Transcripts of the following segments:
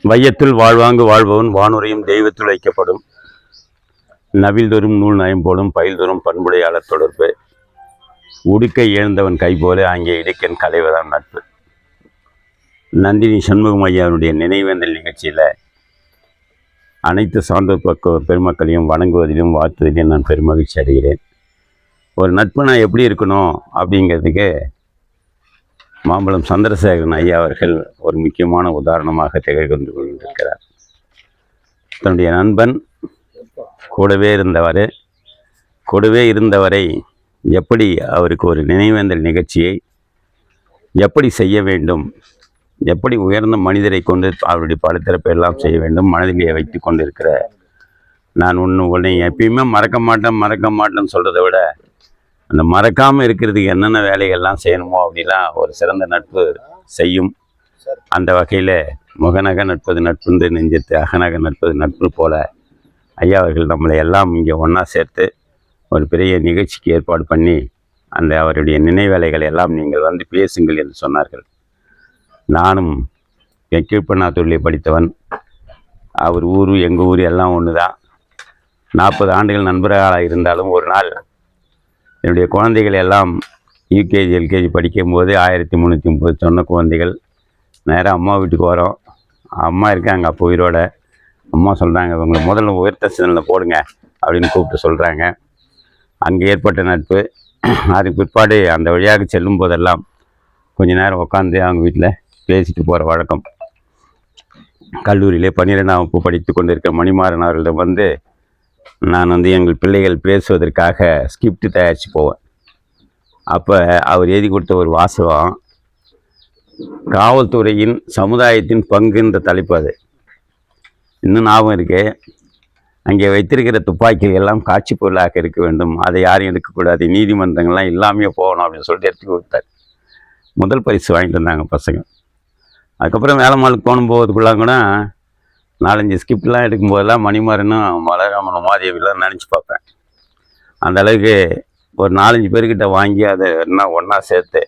வையத்துள் வாழ்வாங்கு வாழ்பவன் வானுரையும் தெய்வத்துள் வைக்கப்படும். நவில்தொறும் நூல் நயம் போலும் பயில்தொறும் பண்புடையாளர் தொடர்பு. உடுக்கை இழந்தவன் கை போல அங்கே இடுக்கன் களைவதான் நட்பு. நந்தினி சண்முகம் ஐயாவுடைய நினைவேந்தல் நிகழ்ச்சியில் அனைத்து சான்றோர் பெருமக்களையும் வணங்குவதிலும் வாழ்த்துவதிலும் நான் பெருமகிழ்ச்சி அடைகிறேன். ஒரு நட்பு நான் எப்படி இருக்கணும் அப்படிங்கிறதுக்கு மாம்பழம் சந்திரசேகரன் ஐயா அவர்கள் ஒரு முக்கியமான உதாரணமாக திகழ் கொண்டு கொண்டிருக்கிறார். தன்னுடைய நண்பன் கூடவே இருந்தவரை எப்படி அவருக்கு ஒரு நினைவேந்தல் நிகழ்ச்சியை எப்படி செய்ய வேண்டும், எப்படி உயர்ந்த மனிதரை கொண்டு அவருடைய படத்திறப்பை எல்லாம் செய்ய வேண்டும் மனதிலே வைத்து கொண்டிருக்கிற நான் உன்னை எப்பயுமே மறக்க மாட்டேன்னு சொல்கிறத விட அந்த மறக்காமல் இருக்கிறதுக்கு என்னென்ன வேலைகள்லாம் செய்யணுமோ அப்படிலாம் ஒரு சிறந்த நட்பு செய்யும். அந்த வகையில் முகநக நட்பது நட்புன்று நெஞ்சத்து அகநக நட்பது நட்பு போல ஐயா அவர்கள் நம்மளை எல்லாம் இங்கே ஒன்றா சேர்த்து ஒரு பெரிய நிகழ்ச்சிக்கு ஏற்பாடு பண்ணி அந்த அவருடைய நினைவேலைகளை எல்லாம் நீங்கள் வந்து பேசுங்கள் என்று சொன்னார்கள். நானும் கீழ்ப்பண்ணாத்தூரிலே படித்தவன். அவர் ஊர் எங்கள் ஊர் எல்லாம் ஒன்று தான். 40 ஆண்டுகள் நண்பர்களாக இருந்தாலும் ஒரு நாள் என்னுடைய குழந்தைகள் எல்லாம் யூகேஜி எல்கேஜி படிக்கும்போது 1330 சொன்ன குழந்தைகள் நேராக அம்மா வீட்டுக்கு வரோம். அம்மா இருக்காங்க அப்போ உயிரோட. அம்மா சொல்கிறாங்க, இவங்களை முதல்ல உயர்த்த சேனலில் போடுங்க அப்படின்னு கூப்பிட்டு சொல்கிறாங்க. அங்கே ஏற்பட்ட நட்பு. அதுக்கு பிற்பாடு அந்த வழியாக செல்லும் போதெல்லாம் கொஞ்சம் நேரம் உட்காந்து அவங்க வீட்டில் பேசிட்டு போகிற வழக்கம். கல்லூரியிலே 12ஆம் வகுப்பு படித்து கொண்டிருக்கிற மணிமாறன் அவர்களிடம் வந்து நான் எங்கள் பிள்ளைகள் பேசுவதற்காக ஸ்கிரிப்ட் தயாரித்து போவேன். அப்போ அவர் எழுதி கொடுத்த ஒரு வாசகம், காவல்துறையின் சமுதாயத்தின் பங்குன்ற தலைப்பு. அது இன்னும் ஞாபகம் இருக்கு. அங்கே வைத்திருக்கிற துப்பாக்கிகள் எல்லாம் காட்சி பொருளாக இருக்க வேண்டும், அதை யாரும் எடுக்கக்கூடாது, நீதிமன்றங்கள்லாம் இல்லாமையே போகணும் அப்படின்னு சொல்லிட்டு எடுத்து கொடுத்தார். முதல் பரிசு வாங்கிட்டு வந்தாங்க பசங்க. அதுக்கப்புறம் வேலை மாலுக்கு போகும்போதுக்குள்ளாம் கூட 4-5 ஸ்கிரிப்ட்லாம் எடுக்கும்போதெல்லாம் மணிமாறனும் மலராமனும் மாதேவிலாம் நினச்சி பார்ப்பேன். அந்த அளவுக்கு ஒரு 4-5 பேர்கிட்ட வாங்கி அதை ஒன்றா சேர்த்து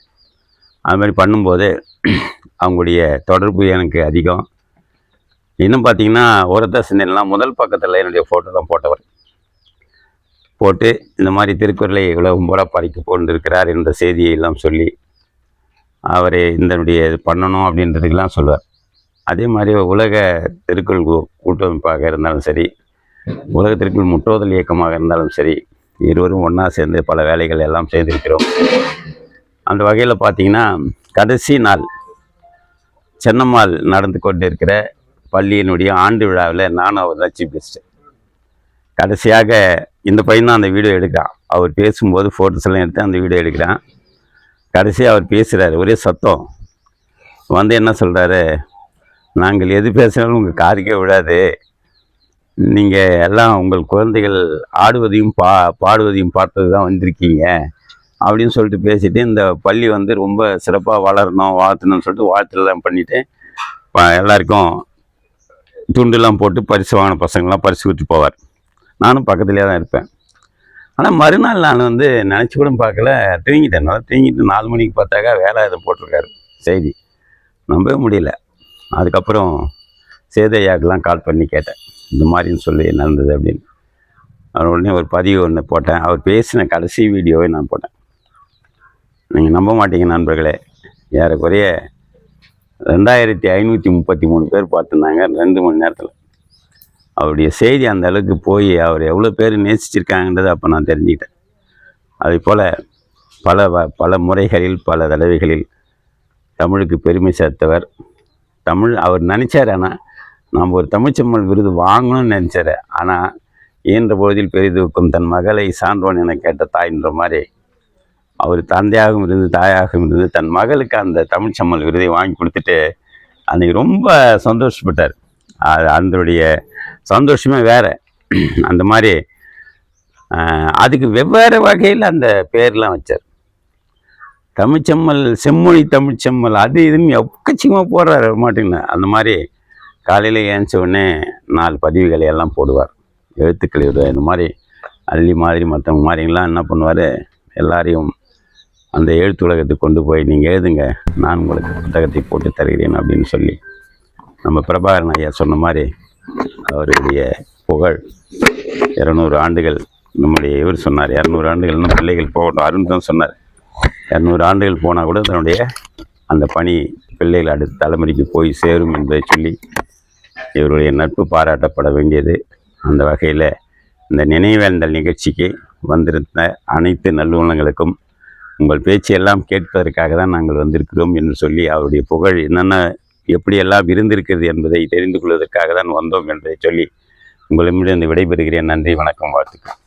அது மாதிரி பண்ணும்போது அவங்களுடைய தொடர்பு எனக்கு அதிகம். இன்னும் பார்த்திங்கன்னா ஒருத்த சிந்தனைலாம் முதல் பக்கத்தில் என்னுடைய ஃபோட்டோ தான் போட்டு இந்த மாதிரி திருக்குறளை உலகம் பூரா படிக்க கொண்டிருக்கிறார் என்ற செய்தியை எல்லாம் சொல்லி அவரை இதனுடைய பண்ணணும் அப்படின்றதுக்கெல்லாம் சொல்லுவார். அதே மாதிரி உலக திருக்குறள் கூட்டமைப்பாக இருந்தாலும் சரி, உலக திருக்குறள் முற்றோதல் இயக்கமாக இருந்தாலும் சரி, இருவரும் ஒன்றா சேர்ந்து பல வேலைகள் எல்லாம் செய்திருக்கிறோம். அந்த வகையில் பார்த்திங்கன்னா கடைசி நாள் சென்னம்மாள் நடந்து கொண்டு இருக்கிற பள்ளியினுடைய ஆண்டு விழாவில் நானும் அவர் தான் சீஃப் கெஸ்ட்டு. கடைசியாக இந்த பையன் தான் அந்த வீடியோ எடுக்கிறான். அவர் பேசும்போது ஃபோட்டோஸ் எல்லாம் எடுத்து அந்த வீடியோ எடுக்கிறான். கடைசியாக அவர் பேசுகிறார், ஒரே சத்தம் வந்து என்ன சொல்கிறாரு, நாங்கள் எது பேசினாலும் உங்கள் காதுக்கே விடாது, நீங்கள் எல்லாம் உங்கள் குழந்தைகள் ஆடுவதையும் பாடுவதையும் பார்த்தது தான் வந்திருக்கீங்க அப்படின்னு சொல்லிட்டு பேசிட்டு இந்த பள்ளி வந்து ரொம்ப சிறப்பாக வளரணும் வாழ்த்தணும்னு சொல்லிட்டு வாழ்த்துலாம் பண்ணிவிட்டு எல்லாருக்கும் துண்டுலாம் போட்டு பரிசு வாங்கின பசங்கள்லாம் பரிசு கொடுத்து போவார். நானும் பக்கத்துலேயே தான் இருப்பேன். ஆனால் மறுநாள் நான் நினச்சி கூட பார்க்கல, தூங்கிட்டேன். நல்லா தூங்கிட்டு 4 மணிக்கு பார்த்தாக்கா வேலை இதை போட்டிருக்காரு செய்தி. நம்பவே முடியல. அதுக்கப்புறம் சேதையாக்கெலாம் கால் பண்ணி கேட்டேன், இந்த மாதிரின்னு சொல்லி நடந்தது அப்படின்னு. அவர் உடனே ஒரு பதிவு ஒன்று போட்டேன். அவர் பேசின கடைசி வீடியோவை நான் போட்டேன். நீங்கள் நம்ப மாட்டீங்க நண்பர்களே, ஏறக்குறைய 2533 பேர் பார்த்துருந்தாங்க 2 மணி நேரத்தில். அவருடைய செய்தி அந்த அளவுக்கு போய் அவர் எவ்வளோ பேர் நேசிச்சிருக்காங்கன்றது அப்போ நான் தெரிஞ்சுக்கிட்டேன். அதுபோல் பல முறைகளில் பல தடவைகளில் தமிழுக்கு பெருமை சேர்த்தவர். அவர் நினச்சார், ஆனால் நாம் ஒரு தமிழ்ச்செம்மல் விருது வாங்கணும்னு நினச்சார். ஆனால் இயன்ற பொழுதில் பெரிதுக்கும் தன் மகளை சான்றோன் என கேட்ட தாய்ன்ற மாதிரி அவர் தந்தையாகவும் இருந்து தாயாகவும் இருந்து தன் மகளுக்கு அந்த தமிழ்ச்செம்மல் விருதை வாங்கி கொடுத்துட்டு அன்றைக்கி ரொம்ப சந்தோஷப்பட்டார். அதனுடைய சந்தோஷமே வேறு. அந்த மாதிரி அதுக்கு வெவ்வேறு வகையில் அந்த பேர்லாம் வச்சார். தமிழ்ச்செம்மல், செம்மொழி தமிழ்ச்செம்மல், அது இதுன்னு எக்கச்சியமாக போடுறாரு மாட்டேங்கண்ணா. அந்த மாதிரி காலையில் ஏஞ்ச உடனே 4 பதிவுகளை எல்லாம் போடுவார், எழுத்துக்கள் எழுதுவார். இந்த மாதிரி அள்ளி மாதிரி மற்றவங்க மாதிரிலாம் என்ன பண்ணுவார், எல்லாரையும் அந்த எழுத்து உலகத்துக்கு கொண்டு போய் நீங்கள் எழுதுங்க, நான் உங்களுக்கு புத்தகத்தை போட்டு தருகிறேன் அப்படின்னு சொல்லி நம்ம பிரபாகரன் ஐயா சொன்ன மாதிரி அவருடைய புகழ் 200 ஆண்டுகள், நம்முடைய இவர் சொன்னார் 200 ஆண்டுகள்னு பிள்ளைகள் போகட்டும், அருண் தான் சொன்னார் 200 ஆண்டுகள் போனால் கூட தன்னுடைய அந்த பணி பிள்ளைகள் அடுத்த தலைமுறைக்கு போய் சேரும் என்பதை சொல்லி இவருடைய நட்பு பாராட்டப்பட வேண்டியது. அந்த வகையில் இந்த நினைவேந்தல் நிகழ்ச்சிக்கு வந்திருந்த அனைத்து நல்லுள்ளங்களுக்கும் உங்கள் பேச்சையெல்லாம் கேட்பதற்காக தான் நாங்கள் வந்திருக்கிறோம் என்று சொல்லி அவருடைய புகழ் என்னென்ன எப்படியெல்லாம் இருந்திருக்கிறது என்பதை தெரிந்து கொள்வதற்காக தான் வந்தோம் என்பதை சொல்லி உங்களிடமிருந்து விடைபெறுகிறேன். நன்றி, வணக்கம், வாழ்த்துக்கள்.